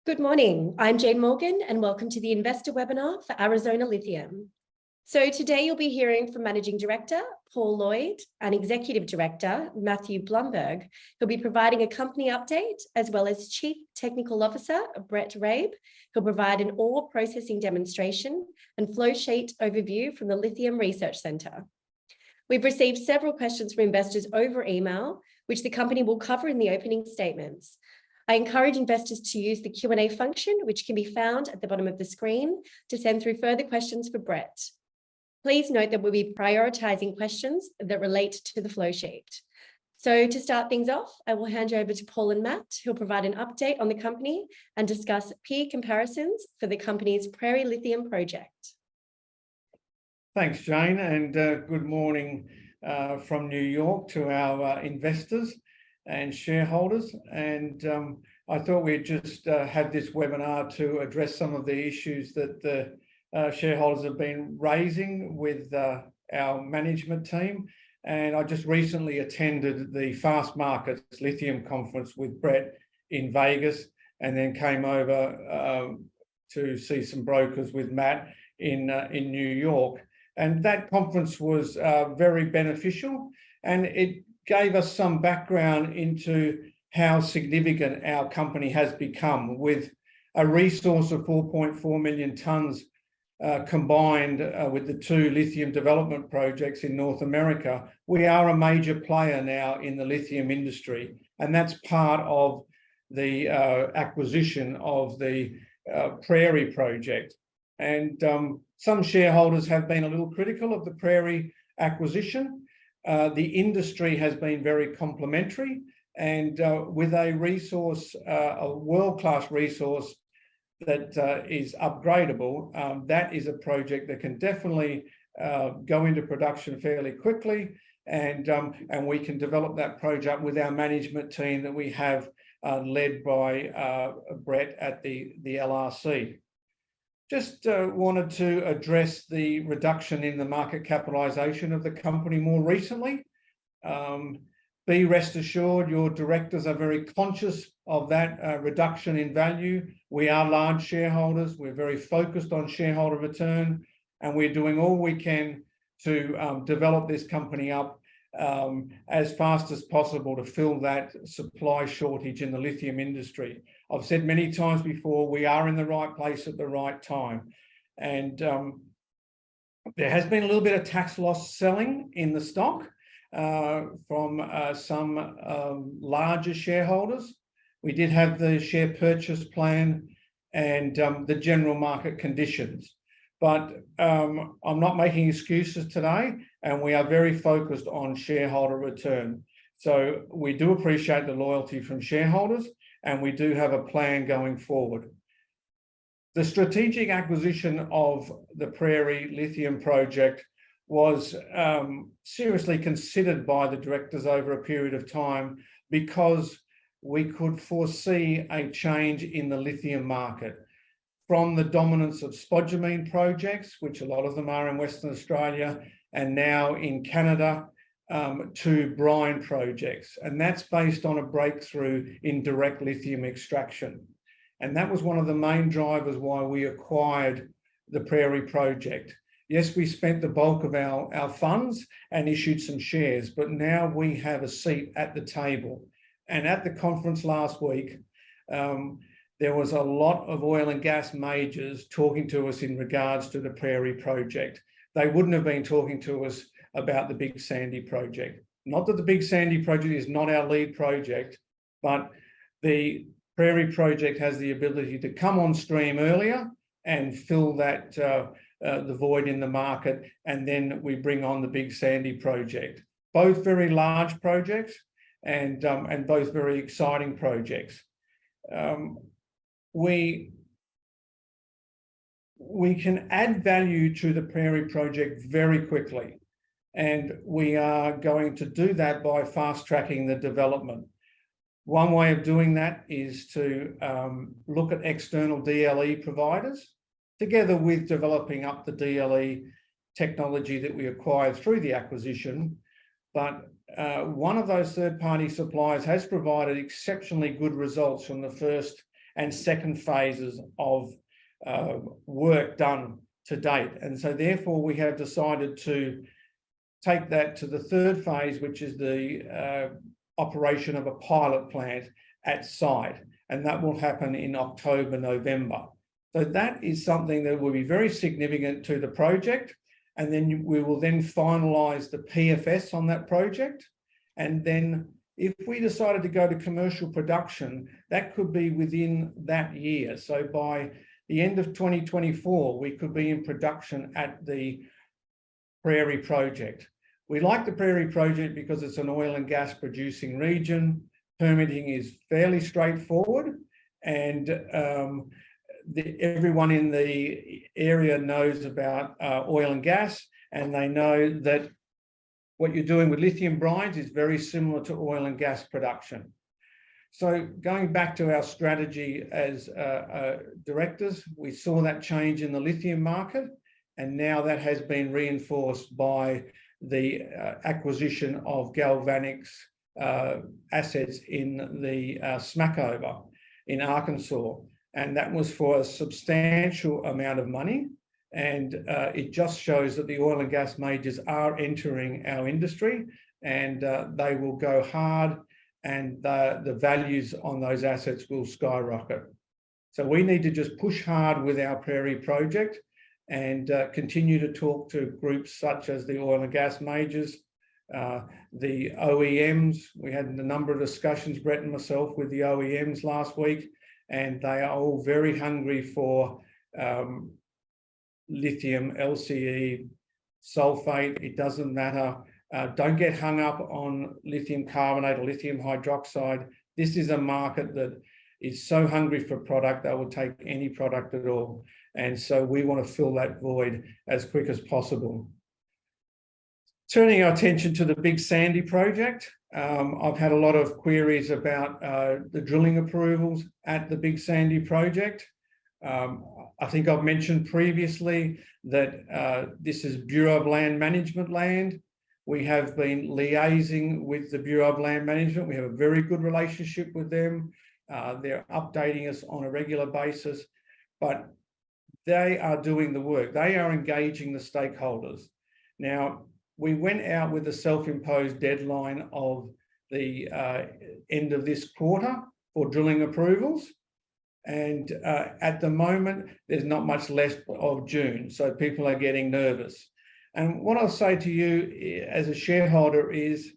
Good morning, I'm Jane Morgan and welcome to the investor webinar for Arizona Lithium. So today you'll be hearing from Managing Director, Paul Lloyd, and Executive Director, Matthew Blumberg, who'll be providing a company update, as well as Chief Technical Officer, Brett Rabe, who'll provide an ore processing demonstration and flow sheet overview from the Lithium Research Centre. We've received several questions from investors over email, which the company will cover in the opening statements. I encourage investors to use the Q&A function, which can be found at the bottom of the screen, to send through further questions for Brett. Please note that we'll be prioritising questions that relate to the flow sheet. So to start things off, I will hand you over to Paul and Matt, who'll provide an update on the company and discuss peer comparisons for the company's Prairie Lithium project. Thanks, Jane, and good morning from New York to our investors and shareholders. And I thought we'd just have this webinar to address some of the issues that the shareholders have been raising with our management team. And I just recently attended the Fast Markets Lithium conference with Brett in Vegas, and then came over to see some brokers with Matt in New York. And that conference was very beneficial, and it gave us some background into how significant our company has become, with a resource of 4.4 million tonnes combined with the two lithium development projects in North America. We are a major player now in the lithium industry, and that's part of the acquisition of the Prairie project. And some shareholders have been a little critical of the Prairie acquisition. The industry has been very complimentary, and with a resource, a world-class resource that is upgradable, that is a project that can definitely go into production fairly quickly, and we can develop that project with our management team that we have led by Brett at the LRC. Just wanted to address the reduction in the market capitalisation of the company more recently. Be rest assured, your directors are very conscious of that reduction in value. We are large shareholders. We're very focused on shareholder return, and we're doing all we can to develop this company up as fast as possible to fill that supply shortage in the lithium industry. I've said many times before, we are in the right place at the right time. And there has been a little bit of tax loss selling in the stock from some larger shareholders. We did have the share purchase plan and the general market conditions. But I'm not making excuses today, and we are very focused on shareholder return. So we do appreciate the loyalty from shareholders, and we do have a plan going forward. The strategic acquisition of the Prairie Lithium project was seriously considered by the directors over a period of time, because we could foresee a change in the lithium market from the dominance of spodumene projects, which a lot of them are in Western Australia and now in Canada, to brine projects. And that's based on a breakthrough in direct lithium extraction. And that was one of the main drivers why we acquired the Prairie project. Yes, we spent the bulk of our funds and issued some shares, but now we have a seat at the table. And at the conference last week, there was a lot of oil and gas majors talking to us in regards to the Prairie project. They wouldn't have been talking to us about the Big Sandy project. Not that the Big Sandy project is not our lead project, but the Prairie project has the ability to come on stream earlier and fill that the void in the market, and then we bring on the Big Sandy project. Both very large projects, and both very exciting projects. We can add value to the Prairie project very quickly, and we are going to do that by fast-tracking the development. One way of doing that is to look at external DLE providers, together with developing up the DLE technology that we acquired through the acquisition. But one of those third-party suppliers has provided exceptionally good results from the first and second phases of work done to date. And so therefore we have decided to take that to the third phase, which is the operation of a pilot plant at site. And that will happen in October, November. So that is something that will be very significant to the project. And then we will then finalise the PFS on that project. And then if we decided to go to commercial production, that could be within that year. So by the end of 2024, we could be in production at the Prairie project. We like the Prairie project because it's an oil and gas producing region. Permitting is fairly straightforward, and everyone in the area knows about oil and gas, and they know that what you're doing with lithium brines is very similar to oil and gas production. So going back to our strategy as directors, we saw that change in the lithium market, and now that has been reinforced by the acquisition of Galvanic's assets in the Smackover in Arkansas. And that was for a substantial amount of money. And it just shows that the oil and gas majors are entering our industry, and they will go hard, and the values on those assets will skyrocket. So we need to just push hard with our Prairie project and continue to talk to groups such as the oil and gas majors, the OEMs. We had a number of discussions, Brett and myself, with the OEMs last week, and they are all very hungry for lithium, LCE, sulfate. It doesn't matter. Don't get hung up on lithium carbonate or lithium hydroxide. This is a market that is so hungry for product, they will take any product at all. And so we want to fill that void as quick as possible. Turning our attention to the Big Sandy project, I've had a lot of queries about the drilling approvals at the Big Sandy project. I think I've mentioned previously that this is Bureau of Land Management land. We have been liaising with the Bureau of Land Management. We have a very good relationship with them. They're updating us on a regular basis, but they are doing the work. They are engaging the stakeholders. Now, we went out with a self-imposed deadline of the end of this quarter for drilling approvals. And at the moment, there's not much left of June. So people are getting nervous. And what I'll say to you as a shareholder is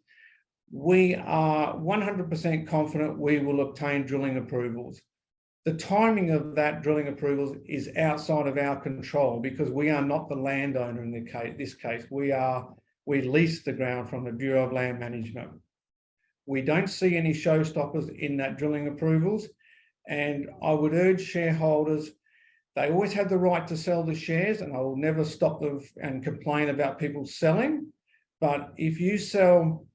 we are 100% confident we will obtain drilling approvals. The timing of that drilling approvals is outside of our control because we are not the landowner in this case. We lease the ground from the Bureau of Land Management. We don't see any showstoppers in that drilling approvals. And I would urge shareholders, they always have the right to sell the shares, and I will never stop them and complain about people selling. But if you sell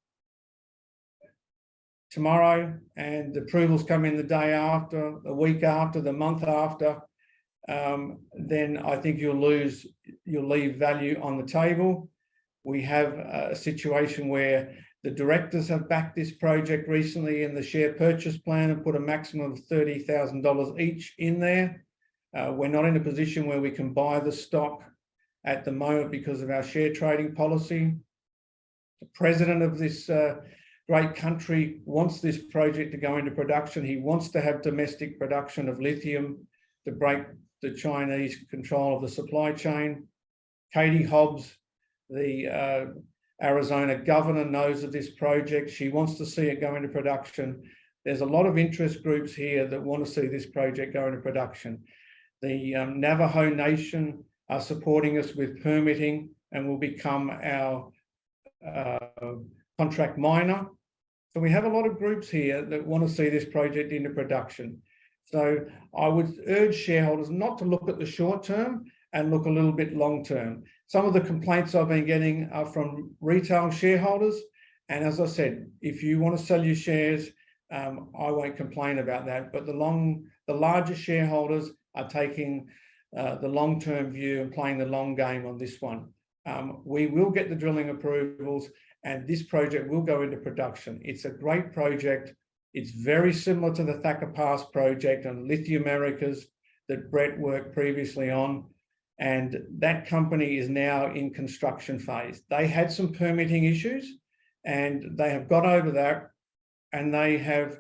tomorrow and the approvals come in the day after, the week after, the month after, then I think you'll leave value on the table. We have a situation where the directors have backed this project recently in the share purchase plan and put a maximum of $30,000 each in there. We're not in a position where we can buy the stock at the moment because of our share trading policy. The president of this great country wants this project to go into production. He wants to have domestic production of lithium to break the Chinese control of the supply chain. Katie Hobbs, the Arizona governor, knows of this project. She wants to see it go into production. There's a lot of interest groups here that want to see this project go into production. The Navajo Nation are supporting us with permitting and will become our contract miner. So we have a lot of groups here that want to see this project into production. So I would urge shareholders not to look at the short term and look a little bit long term. Some of the complaints I've been getting are from retail shareholders. And as I said, if you want to sell your shares, I won't complain about that. But the larger shareholders are taking the long-term view and playing the long game on this one. We will get the drilling approvals and this project will go into production. It's a great project. It's very similar to the Thacker Pass project and Lithium Americas that Brett worked previously on. And that company is now in construction phase. They had some permitting issues and they have got over that, and they have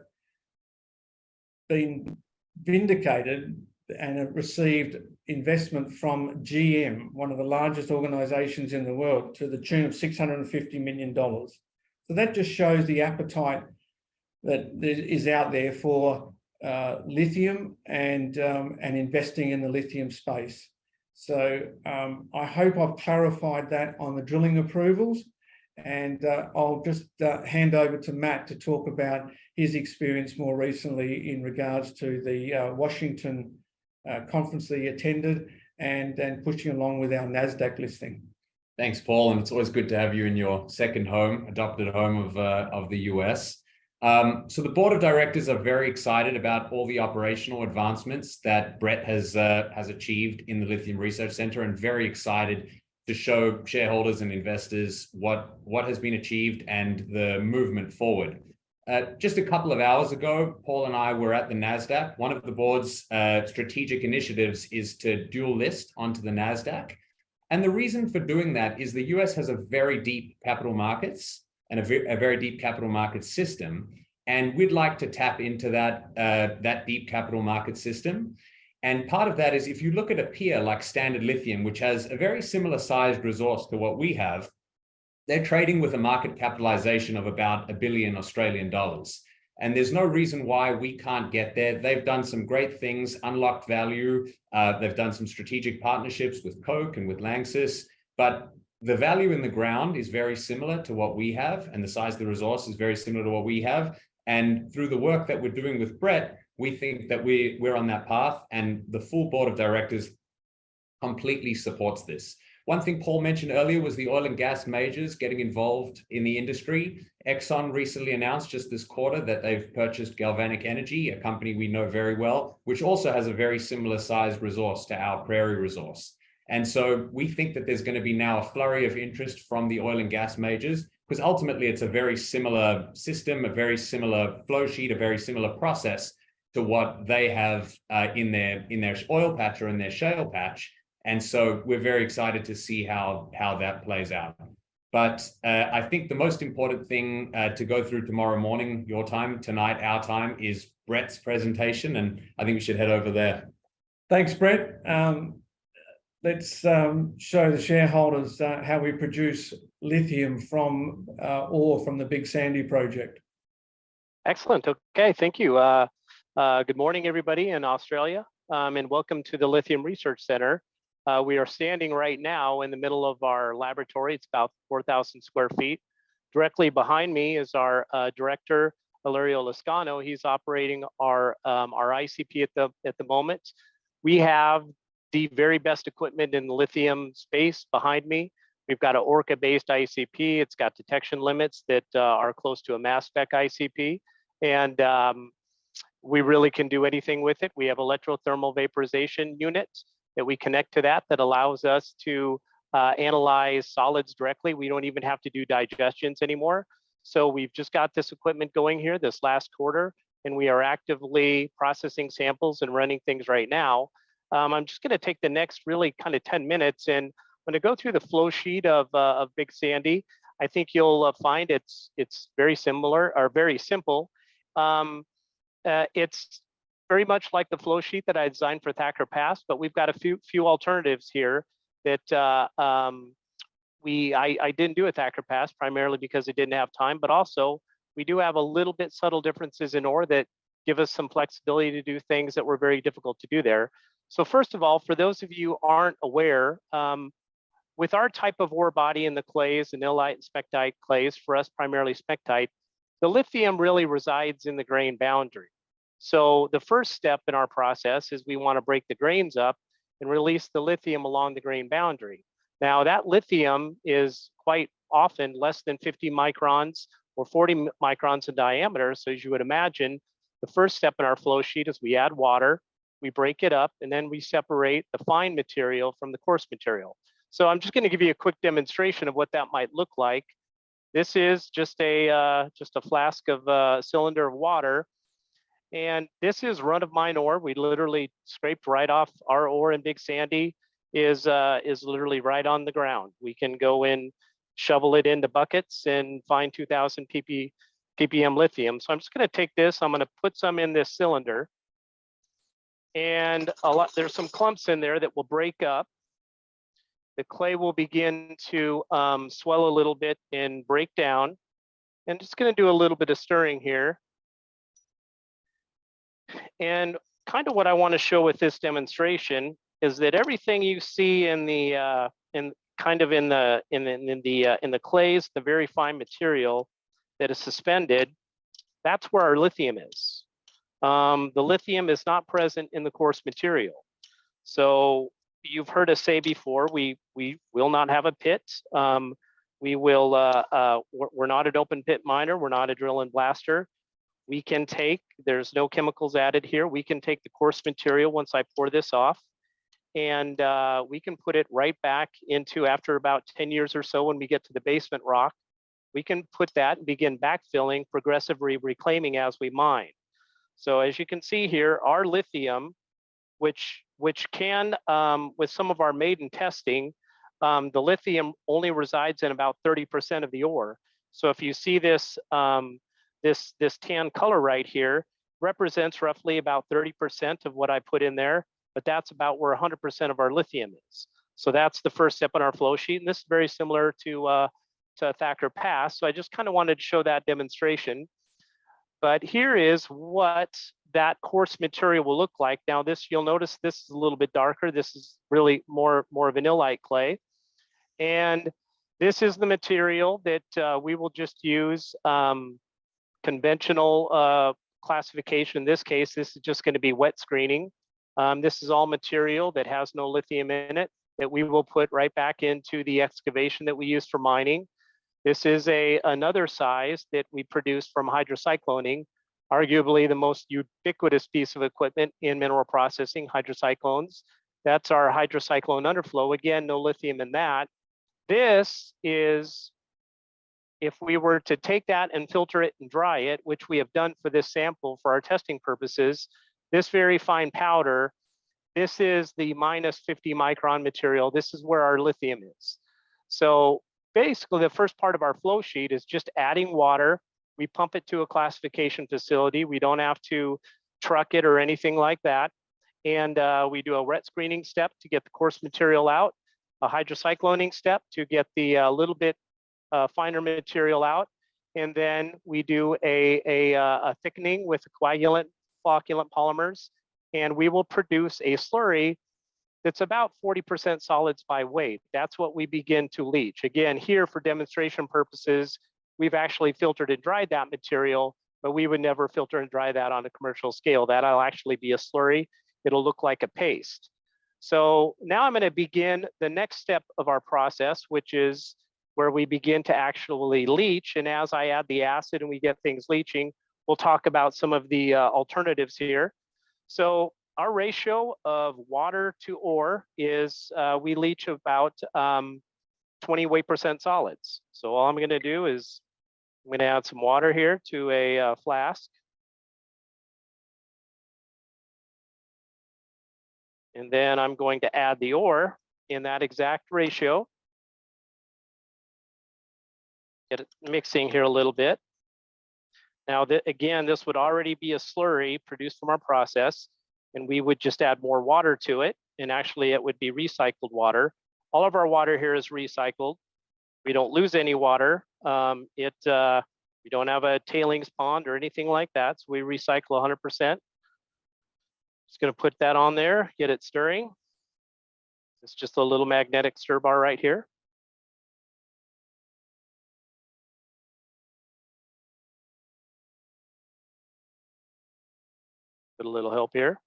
been vindicated and have received investment from GM, one of the largest organizations in the world, to the tune of $650 million. So that just shows the appetite that is out there for lithium and investing in the lithium space. So I hope I've clarified that on the drilling approvals, and I'll just hand over to Matt to talk about his experience more recently in regards to the Washington conference that he attended and pushing along with our NASDAQ listing. Thanks, Paul, and it's always good to have you in your second home, adopted home of the US. So the board of directors are very excited about all the operational advancements that Brett has achieved in the Lithium Research Center, and very excited to show shareholders and investors what has been achieved and the movement forward. Just a couple of hours ago, Paul and I were at the NASDAQ. One of the board's strategic initiatives is to dual list onto the NASDAQ. And the reason for doing that is the US has a very deep capital markets and a very deep capital market system. And we'd like to tap into that deep capital market system. And part of that is, if you look at a peer like Standard Lithium, which has a very similar sized resource to what we have, they're trading with a market capitalization of about $1 billion Australian dollars. And there's no reason why we can't get there. They've done some great things, unlocked value. They've done some strategic partnerships with Coke and with Lanxess, but the value in the ground is very similar to what we have, and the size of the resource is very similar to what we have. And through the work that we're doing with Brett, we think that we're on that path, and the full board of directors completely supports this. One thing Paul mentioned earlier was the oil and gas majors getting involved in the industry. Exxon recently announced just this quarter that they've purchased Galvanic Energy, a company we know very well, which also has a very similar sized resource to our Prairie resource. And so we think that there's going to be now a flurry of interest from the oil and gas majors, because ultimately it's a very similar system, a very similar flow sheet, a very similar process to what they have in their oil patch or in their shale patch. And so we're very excited to see how that plays out. But I think the most important thing to go through tomorrow morning, your time, tonight, our time, is Brett's presentation. And I think we should head over there. Thanks, Brett. Let's show the shareholders how we produce lithium from ore from the Big Sandy project. Excellent. Okay, thank you. Good morning, everybody in Australia, and welcome to the Lithium Research Center. We are standing right now in the middle of our laboratory. It's about 4,000 square feet. Directly behind me is our director, Ilario Lascano. He's operating our ICP at the moment. We have the very best equipment in the lithium space behind me. We've got an Orca-based ICP. It's got detection limits that are close to a mass spec ICP. And we really can do anything with it. We have electrothermal vaporization units that we connect to that allows us to analyze solids directly. We don't even have to do digestions anymore. So we've just got this equipment going here this last quarter, and we are actively processing samples and running things right now. I'm just going to take the next really kind of 10 minutes, and I'm going to go through the flow sheet of Big Sandy. I think you'll find it's very similar or very simple. It's very much like the flow sheet that I designed for Thacker Pass, but we've got a few alternatives here that I didn't do at Thacker Pass primarily because I didn't have time, but also we do have a little bit subtle differences in ore that give us some flexibility to do things that were very difficult to do there. So first of all, for those of you who aren't aware, with our type of ore body in the clays, the nilite and spectite clays, for us primarily spectite, the lithium really resides in the grain boundary. So the first step in our process is we want to break the grains up and release the lithium along the grain boundary. Now that lithium is quite often less than 50 microns or 40 microns in diameter. So as you would imagine, the first step in our flow sheet is we add water, we break it up, and then we separate the fine material from the coarse material. So I'm just going to give you a quick demonstration of what that might look like. This is just a flask of cylinder of water. And this is run of mine ore. We literally scraped right off our ore in Big Sandy is literally right on the ground. We can go in, shovel it into buckets and find 2000 ppm lithium. So I'm just going to take this, I'm going to put some in this cylinder. And there's some clumps in there that will break up. The clay will begin to swell a little bit and break down. And just going to do a little bit of stirring here. And kind of what I want to show with this demonstration is that everything you see in the in the clays, the very fine material that is suspended, that's where our lithium is. The lithium is not present in the coarse material. So you've heard us say before, we will not have a pit. We're not an open pit miner. We're not a drill and blaster. We can take, there's no chemicals added here. We can take the coarse material once I pour this off, and we can put it right back into, after about 10 years or so, when we get to the basement rock, we can put that and begin backfilling, progressively reclaiming as we mine. So as you can see here, our lithium, which can, with some of our maiden testing, the lithium only resides in about 30% of the ore. So if you see this, this tan color right here represents roughly about 30% of what I put in there, but that's about where 100% of our lithium is. So that's the first step on our flow sheet. And this is very similar to Thacker Pass. So I just kind of wanted to show that demonstration. But here is what that coarse material will look like. Now this, you'll notice this is a little bit darker. This is really more vanillite clay. And this is the material that we will just use conventional classification. In this case, this is just going to be wet screening. This is all material that has no lithium in it that we will put right back into the excavation that we use for mining. This is another size that we produced from hydrocycloning, arguably the most ubiquitous piece of equipment in mineral processing, hydrocyclones. That's our hydrocyclone underflow. Again, no lithium in that. This is, if we were to take that and filter it and dry it, which we have done for this sample for our testing purposes, this very fine powder, this is the minus 50 micron material. This is where our lithium is. So basically the first part of our flow sheet is just adding water. We pump it to a classification facility. We don't have to truck it or anything like that. And we do a wet screening step to get the coarse material out, a hydrocycloning step to get the little bit finer material out. And then we do a thickening with coagulant, flocculant polymers, and we will produce a slurry that's about 40% solids by weight. That's what we begin to leach. Again, here for demonstration purposes, we've actually filtered and dried that material, but we would never filter and dry that on a commercial scale. That'll actually be a slurry. It'll look like a paste. So now I'm going to begin the next step of our process, which is where we begin to actually leach. And as I add the acid and we get things leaching, we'll talk about some of the alternatives here. So our ratio of water to ore is we leach about 20 weight% solids. So all I'm going to do is I'm going to add some water here to a flask. And then I'm going to add the ore in that exact ratio. Get it mixing here a little bit. Now, again, this would already be a slurry produced from our process, and we would just add more water to it, and actually it would be recycled water. All of our water here is recycled. We don't lose any water. We don't have a tailings pond or anything like that, so we recycle 100%. Just going to put that on there, get it stirring. It's just a little magnetic stir bar right here. A little help here.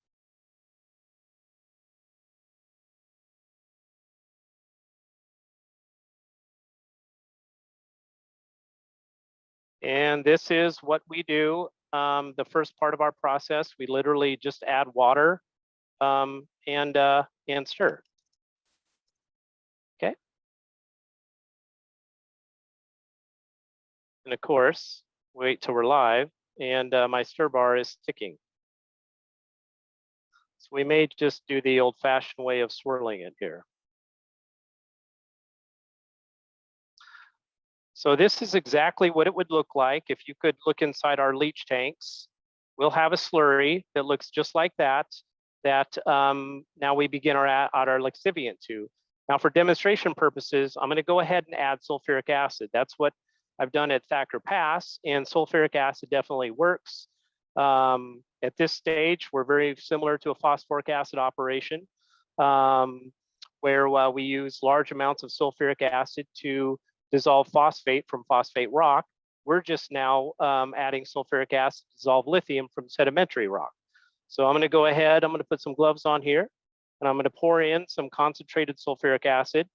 And this is what we do. The first part of our process, we literally just add water and stir. Okay. And of course, wait till we're live, and my stir bar is ticking. So we may just do the old-fashioned way of swirling it here. So this is exactly what it would look like if you could look inside our leach tanks. We'll have a slurry that looks just like that, now we begin add our lixiviant to. Now for demonstration purposes, I'm gonna go ahead and add sulfuric acid. That's what I've done at Thacker Pass, and sulfuric acid definitely works. At this stage, we're very similar to a phosphoric acid operation, where we use large amounts of sulfuric acid to dissolve phosphate from phosphate rock. We're just now adding sulfuric acid to dissolve lithium from sedimentary rock. So I'm going to go ahead, I'm going to put some gloves on here, and I'm going to pour in some concentrated sulfuric acid.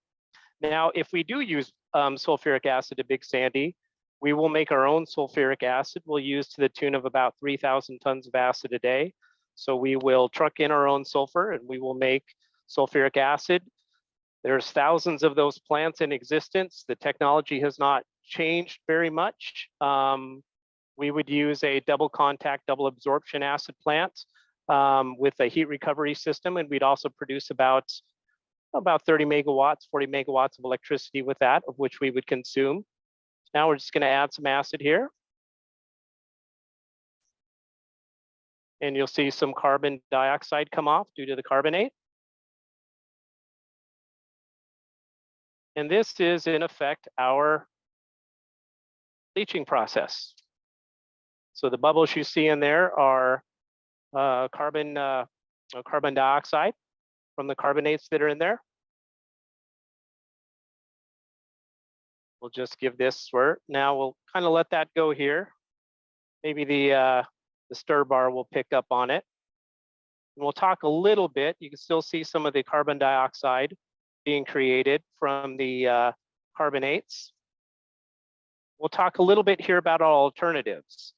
Now, if we do use sulfuric acid at Big Sandy, we will make our own sulfuric acid. We'll use to the tune of about 3,000 tons of acid a day. So we will truck in our own sulfur and we will make sulfuric acid. There's thousands of those plants in existence. The technology has not changed very much. We would use a double contact, double absorption acid plant with a heat recovery system, and we'd also produce about 30 megawatts, 40 megawatts of electricity with that, of which we would consume. Now we're just going to add some acid here. And you'll see some carbon dioxide come off due to the carbonate. And this is, in effect, our leaching process. So the bubbles you see in there are carbon dioxide from the carbonates that are in there. We'll just give this a swirl. Now we'll kind of let that go here. Maybe the stir bar will pick up on it. And we'll talk a little bit. You can still see some of the carbon dioxide being created from the carbonates. We'll talk a little bit here about our alternatives.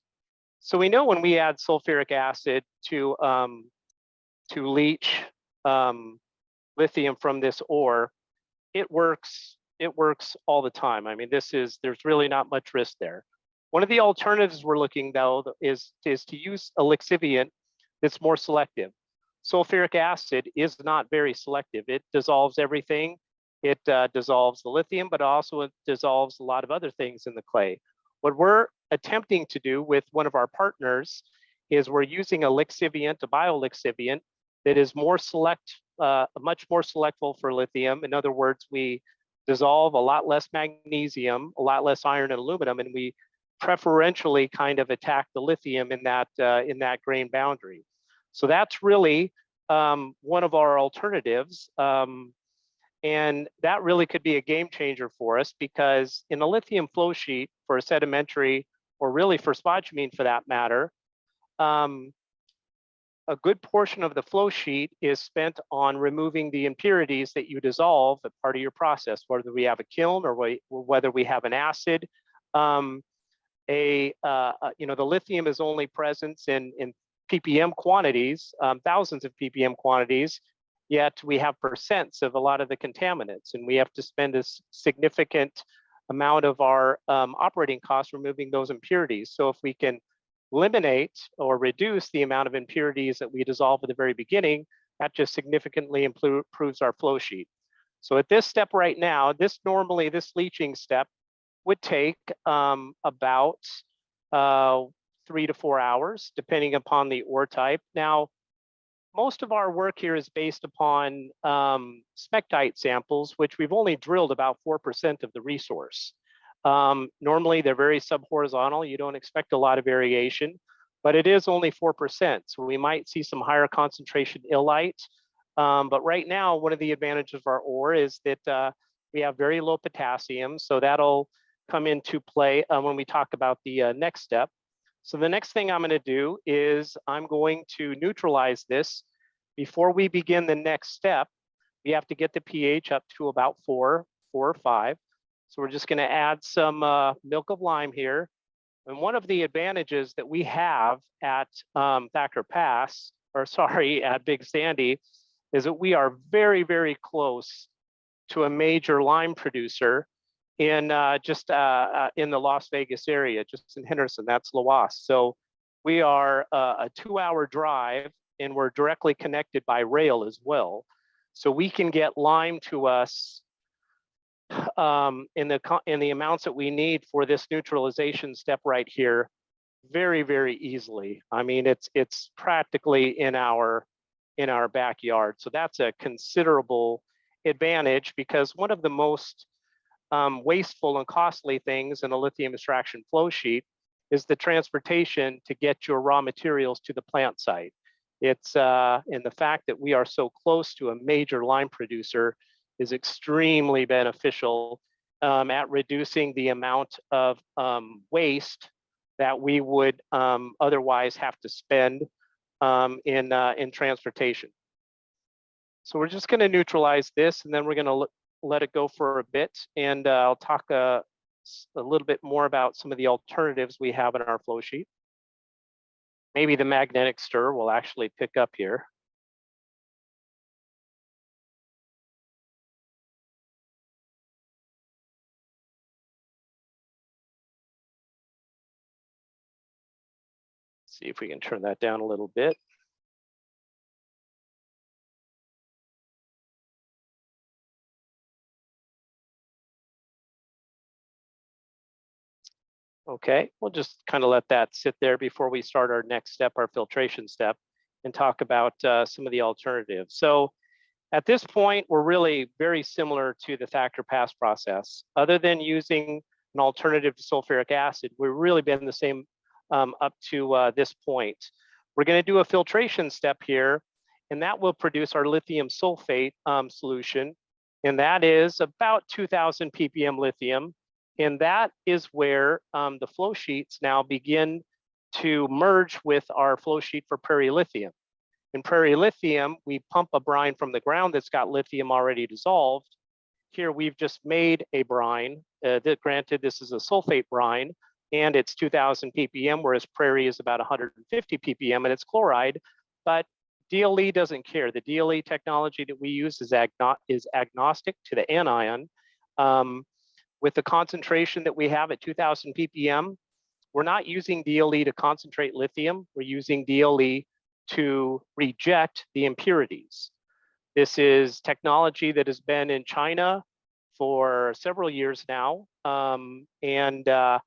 So we know when we add sulfuric acid to leach lithium from this ore, it works all the time. I mean, there's really not much risk there. One of the alternatives we're looking though is to use a lixiviant that's more selective. Sulfuric acid is not very selective. It dissolves everything. It dissolves the lithium, but also it dissolves a lot of other things in the clay. What we're attempting to do with one of our partners is we're using a lixiviant, a biolixiviant, that is more much more selectful for lithium. In other words, we dissolve a lot less magnesium, a lot less iron and aluminum, and we preferentially kind of attack the lithium in that grain boundary. So that's really one of our alternatives. And that really could be a game changer for us, because in a lithium flow sheet for a sedimentary, or really for spodumene for that matter, a good portion of the flow sheet is spent on removing the impurities that you dissolve as part of your process, whether we have a kiln or whether we have an acid. The lithium is only present in ppm quantities, thousands of ppm quantities, yet we have percents of a lot of the contaminants, and we have to spend a significant amount of our operating costs removing those impurities. So if we can eliminate or reduce the amount of impurities that we dissolve at the very beginning, that just significantly improves our flow sheet. So at this step right now, this leaching step would take about 3 to 4 hours, depending upon the ore type. Now, most of our work here is based upon smectite samples, which we've only drilled about 4% of the resource. Normally, they're very subhorizontal. You don't expect a lot of variation, but it is only 4%. So we might see some higher concentration illite. But right now, one of the advantages of our ore is that we have very low potassium. So that'll come into play when we talk about the next step. So the next thing I'm going to do is I'm going to neutralize this. Before we begin the next step, we have to get the pH up to about 4 or 5. So we're just going to add some milk of lime here. And one of the advantages that we have at Thacker Pass, at Big Sandy, is that we are very, very close to a major lime producer. in just in the Las Vegas area, just in Henderson. That's Lawas. So we are a 2-hour drive, and we're directly connected by rail as well. So we can get lime to us in the amounts that we need for this neutralization step right here, very, very easily. I mean, it's practically in our backyard. So that's a considerable advantage, because one of the most wasteful and costly things in a lithium extraction flow sheet is the transportation to get your raw materials to the plant site. It's and the fact that we are so close to a major lime producer is extremely beneficial at reducing the amount of waste that we would otherwise have to spend in transportation. So we're just going to neutralize this, and then we're going to let it go for a bit, and I'll talk a little bit more about some of the alternatives we have in our flow sheet. Maybe the magnetic stir will actually pick up here. See if we can turn that down a little bit. Okay, we'll just kind of let that sit there before we start our next step, our filtration step, and talk about some of the alternatives. So at this point, we're really very similar to the Thacker Pass process. Other than using an alternative to sulfuric acid, we've really been the same up to this point. We're going to do a filtration step here, and that will produce our lithium sulfate solution, and that is about 2,000 ppm lithium. And that is where the flow sheets now begin to merge with our flow sheet for Prairie Lithium. In Prairie Lithium, we pump a brine from the ground that's got lithium already dissolved. Here we've just made a brine. Granted, this is a sulfate brine, and it's 2,000 ppm, whereas Prairie is about 150 ppm, and it's chloride. But DLE doesn't care. The DLE technology that we use is agnostic to the anion. With the concentration that we have at 2,000 ppm, we're not using DLE to concentrate lithium. We're using DLE to reject the impurities. This is technology that has been in China for several years now, and there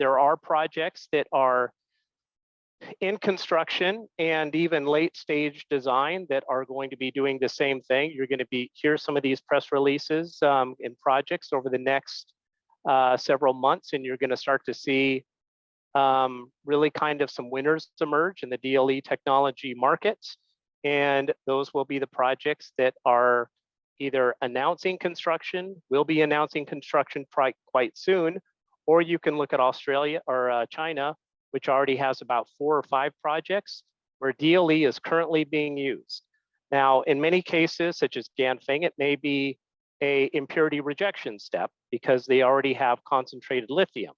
are projects that are in construction and even late stage design that are going to be doing the same thing. You're going to hear some of these press releases in projects over the next several months, and you're going to start to see really kind of some winners emerge in the DLE technology markets. And those will be the projects that are either announcing construction, will be announcing construction quite soon, or you can look at Australia or China, which already has about 4 or 5 projects where DLE is currently being used. Now, in many cases, such as Ganfeng, it may be a impurity rejection step because they already have concentrated lithium.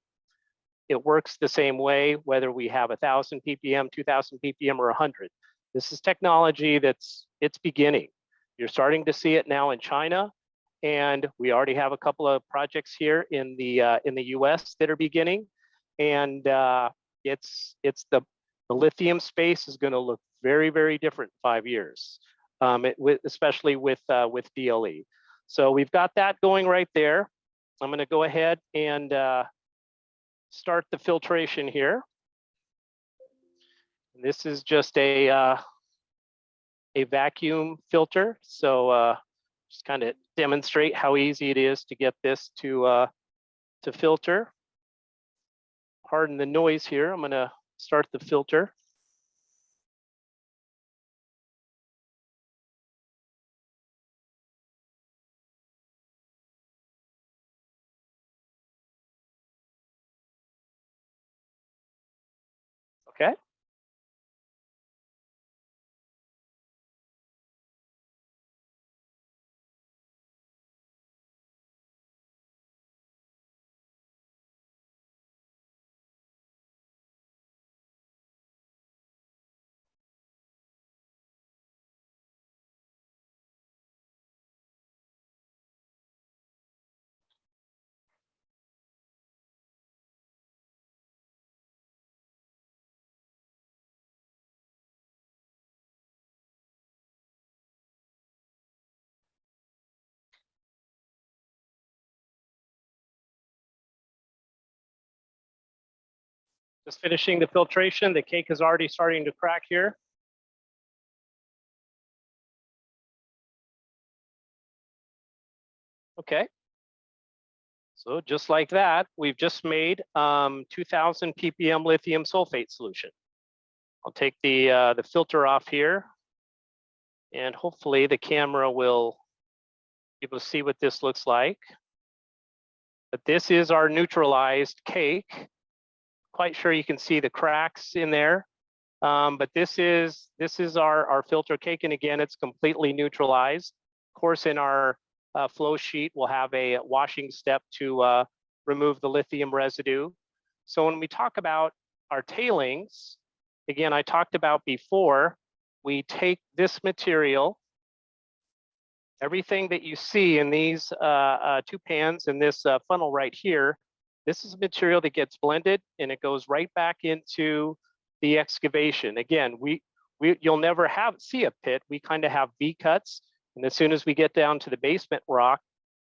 It works the same way whether we have 1,000 ppm, 2,000 ppm, or 100. This is technology it's beginning. You're starting to see it now in China, and we already have a couple of projects here in the US that are beginning. And the lithium space is going to look very, very different in 5 years, especially with DLE. So we've got that going right there. I'm going to go ahead and start the filtration here. This is just a vacuum filter. So just kind of demonstrate how easy it is to get this to filter. Pardon the noise here. I'm going to start the filter. Okay. Just finishing the filtration. The cake is already starting to crack here. Okay. So just like that, we've just made 2000 ppm lithium sulfate solution. I'll take the filter off here, and hopefully the camera will be able to see what this looks like. But this is our neutralized cake. Quite sure you can see the cracks in there. But this is our filter cake, and again, it's completely neutralized. Of course, in our flow sheet, we'll have a washing step to remove the lithium residue. So when we talk about our tailings, again, I talked about before, we take this material, everything that you see in these two pans and this funnel right here, this is material that gets blended and it goes right back into the excavation. Again, you'll never see a pit. We kind of have V cuts. And as soon as we get down to the basement rock,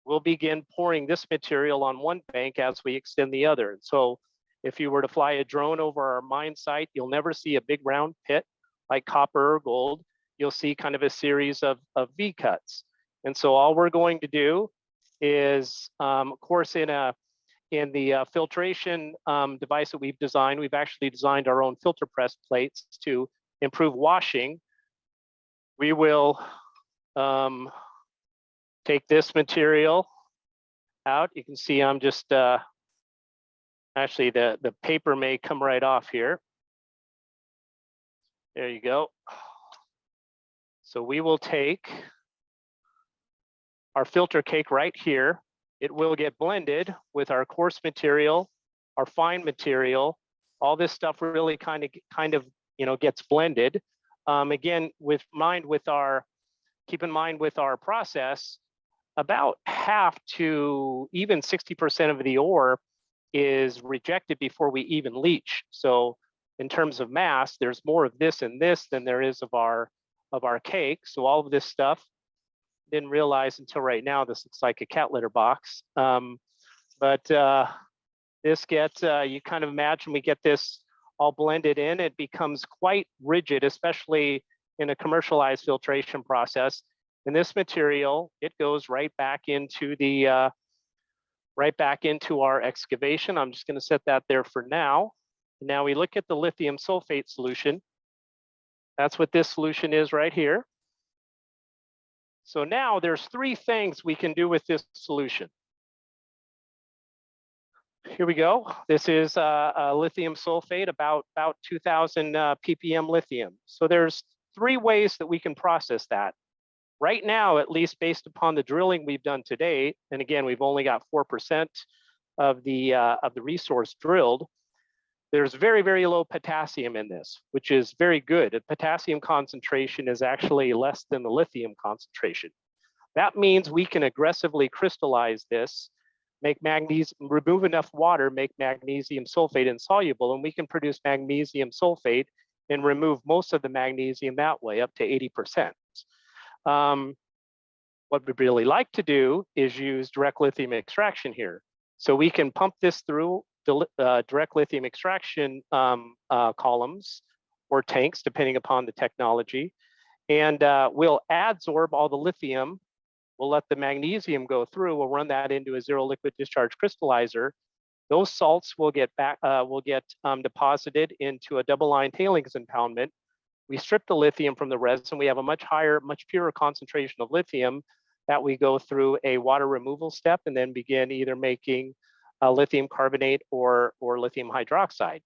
we'll begin pouring this material on one bank as we extend the other. And so if you were to fly a drone over our mine site, you'll never see a big round pit like copper or gold. You'll see kind of a series of V cuts. And so all we're going to do is, of course, in the filtration device that we've designed, we've actually designed our own filter press plates to improve washing. We will take this material out. You can see I'm just, actually the paper may come right off here. There you go. So we will take our filter cake right here. It will get blended with our coarse material, our fine material. All this stuff really kind of gets blended. Again, keep in mind with our process, about half to even 60% of the ore is rejected before we even leach. So in terms of mass, there's more of this in this than there is of our cake. So all of this stuff, didn't realize until right now, this looks like a cat litter box. But this gets, you kind of imagine we get this all blended in, it becomes quite rigid, especially in a commercialized filtration process. And this material, it goes right back into our excavation. I'm just going to set that there for now. Now we look at the lithium sulfate solution. That's what this solution is right here. So now there's three things we can do with this solution. Here we go. This is lithium sulfate, about 2000 ppm lithium. So there's three ways that we can process that. Right now, at least based upon the drilling we've done today, and again, we've only got 4% of the resource drilled, there's very, very low potassium in this, which is very good. The potassium concentration is actually less than the lithium concentration. That means we can aggressively crystallize this, remove enough water, make magnesium sulfate insoluble, and we can produce magnesium sulfate and remove most of the magnesium that way, up to 80%. What we'd really like to do is use direct lithium extraction here. So we can pump this through direct lithium extraction columns or tanks, depending upon the technology. And we'll adsorb all the lithium. We'll let the magnesium go through. We'll run that into a zero liquid discharge crystallizer. Those salts will get deposited into a double line tailings impoundment. We strip the lithium from the resin. We have a much higher, much purer concentration of lithium that we go through a water removal step and then begin either making lithium carbonate or lithium hydroxide.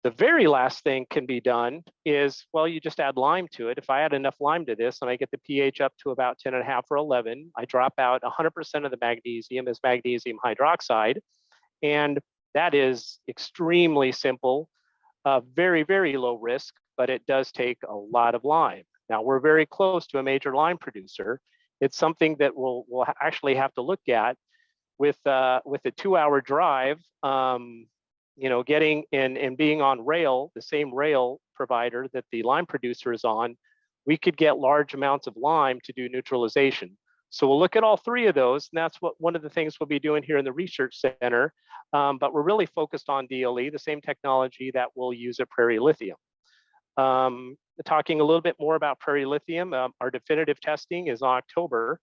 The very last thing can be done is, well, you just add lime to it. If I add enough lime to this and I get the pH up to about 10.5 or 11, I drop out 100% of the magnesium as magnesium hydroxide. And that is extremely simple, very, very low risk, but it does take a lot of lime. Now we're very close to a major lime producer. It's something that we'll actually have to look at with a 2-hour drive, getting and being on rail, the same rail provider that the lime producer is on. We could get large amounts of lime to do neutralization. So we'll look at all three of those, and that's what one of the things we'll be doing here in the research center. But we're really focused on DLE, the same technology that we'll use at Prairie Lithium. Talking a little bit more about Prairie Lithium, our definitive testing is October.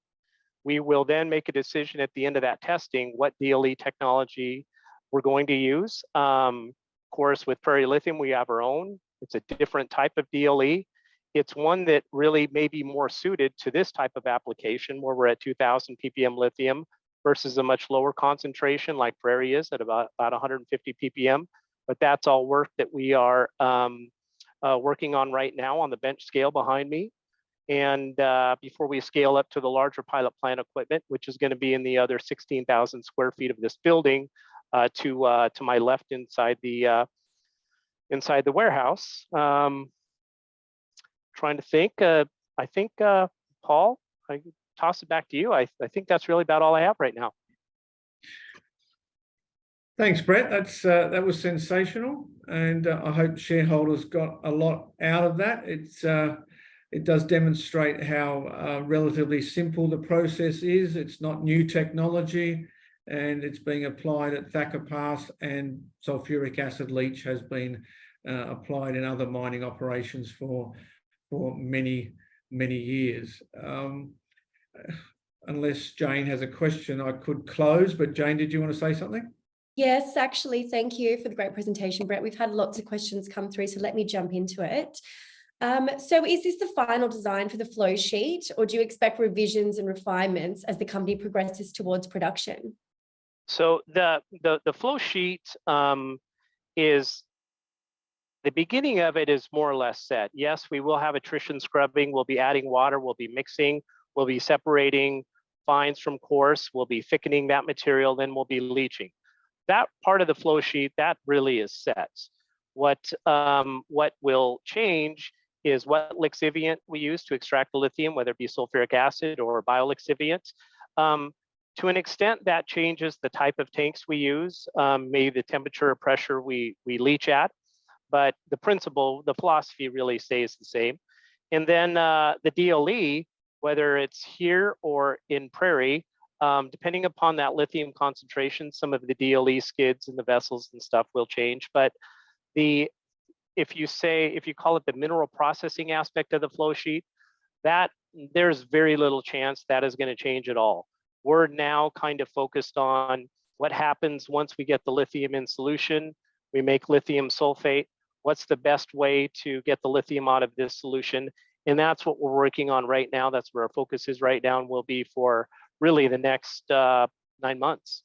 We will then make a decision at the end of that testing what DLE technology we're going to use. Of course, with Prairie Lithium, we have our own. It's a different type of DLE. It's one that really may be more suited to this type of application where we're at 2000 ppm lithium versus a much lower concentration like Prairie is at about 150 ppm. But that's all work that we are working on right now on the bench scale behind me. And before we scale up to the larger pilot plant equipment, which is going to be in the other 16,000 square feet of this building to my left inside the warehouse. Trying to think. I think Paul, I toss it back to you. I think that's really about all I have right now. Thanks, Brett. That was sensational, and I hope shareholders got a lot out of that. It does demonstrate how relatively simple the process is. It's not new technology, and it's being applied at Thacker Pass, and sulfuric acid leach has been applied in other mining operations for many years. Unless Jane has a question, I could close, but Jane, did you want to say something? Yes, actually, thank you for the great presentation, Brett. We've had lots of questions come through, so let me jump into it. So is this the final design for the flow sheet, or do you expect revisions and refinements as the company progresses towards production? So the flow sheet is, the beginning of it is more or less set. Yes, we will have attrition scrubbing. We'll be adding water. We'll be mixing. We'll be separating fines from coarse. We'll be thickening that material. Then we'll be leaching. That part of the flow sheet, that really is set. What will change is what lixiviant we use to extract the lithium, whether it be sulfuric acid or biolixiviant. To an extent, that changes the type of tanks we use, maybe the temperature or pressure we leach at, but the principle, the philosophy really stays the same. And then the DLE, whether it's here or in Prairie, depending upon that lithium concentration, some of the DLE skids and the vessels and stuff will change. But if you call it the mineral processing aspect of the flow sheet, that there's very little chance that is going to change at all. We're now kind of focused on what happens once we get the lithium in solution. We make lithium sulfate. What's the best way to get the lithium out of this solution? And that's what we're working on right now. That's where our focus is right now and will be for really the next 9 months.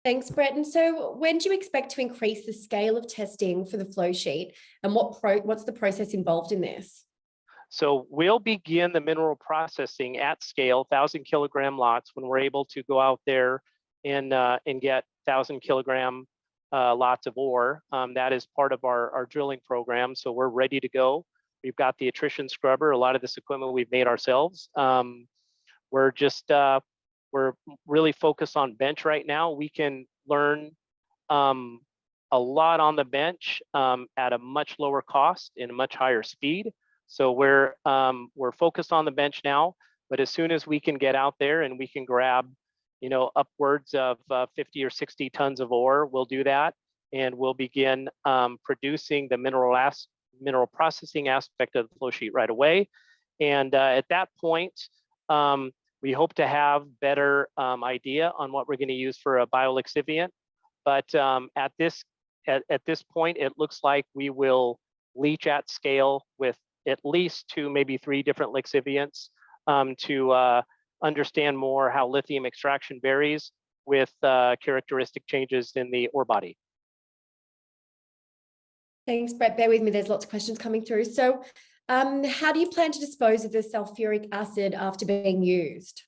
Thanks, Brett. And so when do you expect to increase the scale of testing for the flow sheet, and what's the process involved in this? So we'll begin the mineral processing at scale, 1,000 kilogram lots, when we're able to go out there and get 1,000 kilogram lots of ore. That is part of our drilling program. So we're ready to go. We've got the attrition scrubber. A lot of this equipment we've made ourselves. We're really focused on bench right now. We can learn a lot on the bench at a much lower cost and a much higher speed. So we're focused on the bench now, but as soon as we can get out there and we can grab, upwards of 50 or 60 tons of ore, we'll do that, and we'll begin producing the mineral processing aspect of the flow sheet right away. And at that point, we hope to have better idea on what we're going to use for a biolixiviant. But at this point, it looks like we will leach at scale with at least 2, maybe 3 different lixiviants to understand more how lithium extraction varies with characteristic changes in the ore body. Thanks, Brett. Bear with me. There's lots of questions coming through. So how do you plan to dispose of the sulfuric acid after being used?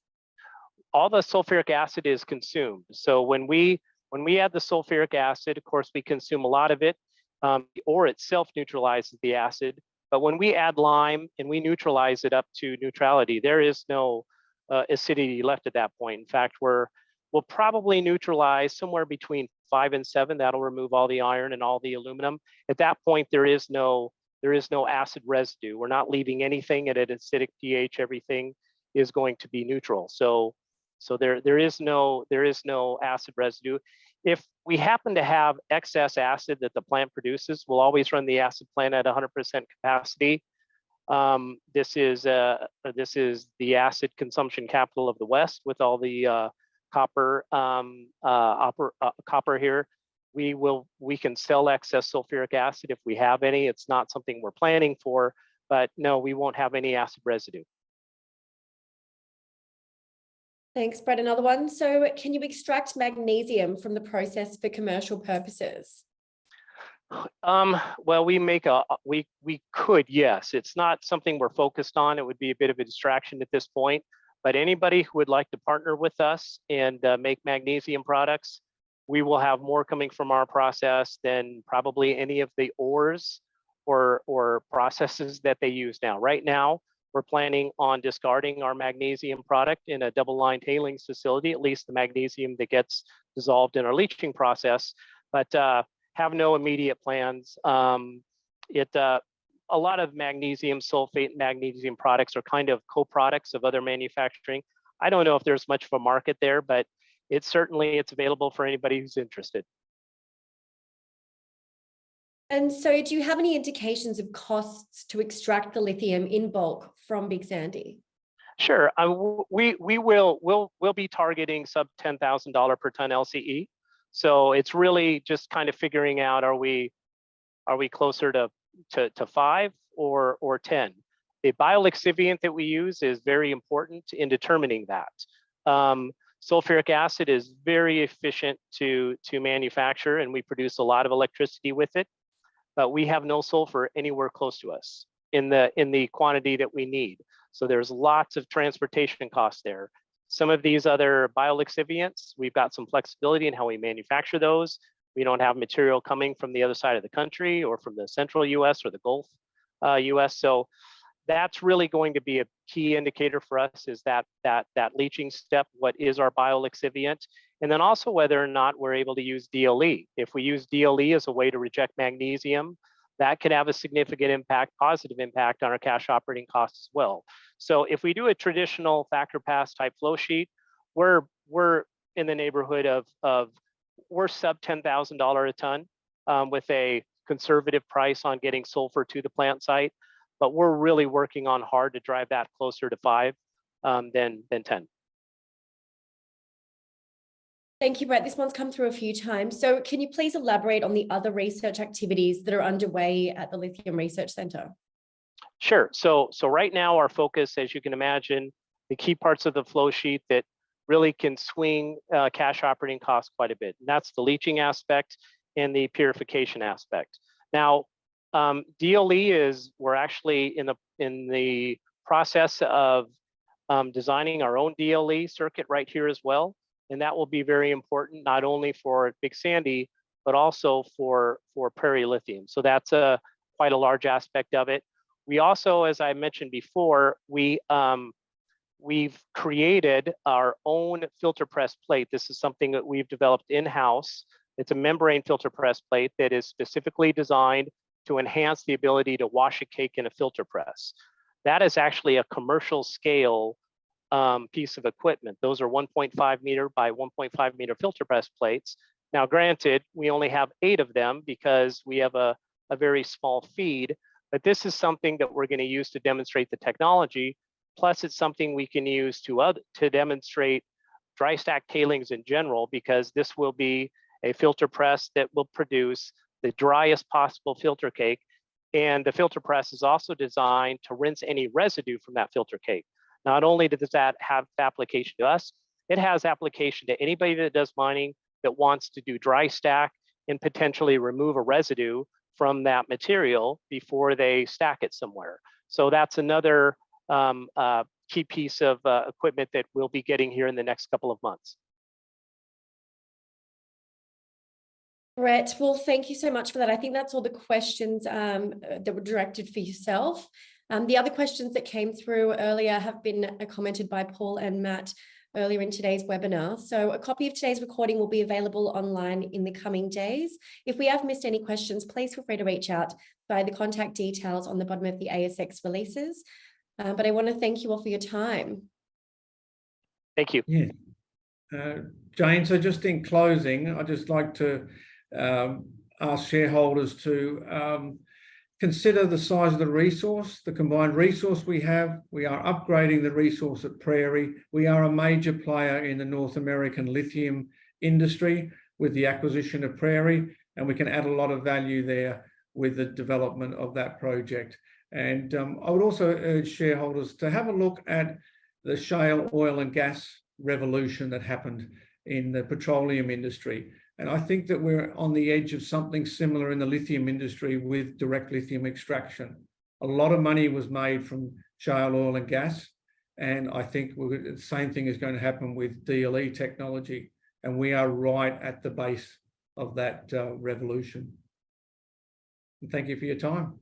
All the sulfuric acid is consumed. So when we add the sulfuric acid, of course, we consume a lot of it. The ore itself neutralizes the acid. But when we add lime and we neutralize it up to neutrality, there is no acidity left at that point. In fact, we'll probably neutralize somewhere between 5 and 7. That'll remove all the iron and all the aluminum. At that point, there is no acid residue. We're not leaving anything at an acidic pH. Everything is going to be neutral. So there is no acid residue. If we happen to have excess acid that the plant produces, we'll always run the acid plant at 100% capacity. This is the acid consumption capital of the West with all the copper here. We can sell excess sulfuric acid if we have any. It's not something we're planning for, but no, we won't have any acid residue. Thanks, Brett. Another one. So can you extract magnesium from the process for commercial purposes? Well, we could, yes. It's not something we're focused on. It would be a bit of a distraction at this point, but anybody who would like to partner with us and make magnesium products, we will have more coming from our process than probably any of the ores or processes that they use now. Right now, we're planning on discarding our magnesium product in a double-line tailings facility, at least the magnesium that gets dissolved in our leaching process, but have no immediate plans. A lot of magnesium sulfate and magnesium products are kind of co-products of other manufacturing. I don't know if there's much of a market there, but it's available for anybody who's interested. And so do you have any indications of costs to extract the lithium in bulk from Big Sandy? Sure, we'll be targeting sub $10,000 per ton LCE. So it's really just kind of figuring out, are we closer to 5 or 10? The biolixiviant that we use is very important in determining that. Sulfuric acid is very efficient to manufacture, and we produce a lot of electricity with it, but we have no sulfur anywhere close to us in the quantity that we need. So there's lots of transportation costs there. Some of these other biolixiviants, we've got some flexibility in how we manufacture those. We don't have material coming from the other side of the country or from the central US or the Gulf US. So that's really going to be a key indicator for us, is that leaching step. What is our biolixiviant? And then also whether or not we're able to use DLE. If we use DLE as a way to reject magnesium, that could have a significant impact, positive impact on our cash operating costs as well. So if we do a traditional factor pass type flow sheet, we're in the neighborhood of we're sub $10,000 a ton with a conservative price on getting sulfur to the plant site, but we're really working on hard to drive that closer to 5 than 10. Thank you, Brett. This one's come through a few times. So can you please elaborate on the other research activities that are underway at the Lithium Research Center? Sure. So right now our focus, as you can imagine, the key parts of the flow sheet that really can swing cash operating costs quite a bit. And that's the leaching aspect and the purification aspect. Now, DLE we're actually in the process of designing our own DLE circuit right here as well. And that will be very important, not only for Big Sandy, but also for Prairie Lithium. So that's quite a large aspect of it. We also, as I mentioned before, we've created our own filter press plate. This is something that we've developed in-house. It's a membrane filter press plate that is specifically designed to enhance the ability to wash a cake in a filter press. That is actually a commercial scale piece of equipment. Those are 1.5 meter by 1.5 meter filter press plates. Now, granted, we only have 8 of them because we have a very small feed, but this is something that we're going to use to demonstrate the technology. Plus, it's something we can use to demonstrate dry stack tailings in general, because this will be a filter press that will produce the driest possible filter cake. And the filter press is also designed to rinse any residue from that filter cake. Not only does that have application to us, it has application to anybody that does mining that wants to do dry stack and potentially remove a residue from that material before they stack it somewhere. So that's another key piece of equipment that we'll be getting here in the next couple of months. Brett, well, thank you so much for that. I think that's all the questions that were directed for yourself. The other questions that came through earlier have been commented by Paul and Matt earlier in today's webinar. So a copy of today's recording will be available online in the coming days. If we have missed any questions, please feel free to reach out via the contact details on the bottom of the ASX releases. But I want to thank you all for your time. Thank you. Yeah. Jane, so just in closing, I'd just like to ask shareholders to consider the size of the resource, the combined resource we have. We are upgrading the resource at Prairie. We are a major player in the North American lithium industry with the acquisition of Prairie, and we can add a lot of value there with the development of that project. And I would also urge shareholders to have a look at the shale oil and gas revolution that happened in the petroleum industry. And I think that we're on the edge of something similar in the lithium industry with direct lithium extraction. A lot of money was made from shale oil and gas. And I think the same thing is going to happen with DLE technology. And we are right at the base of that revolution. And thank you for your time.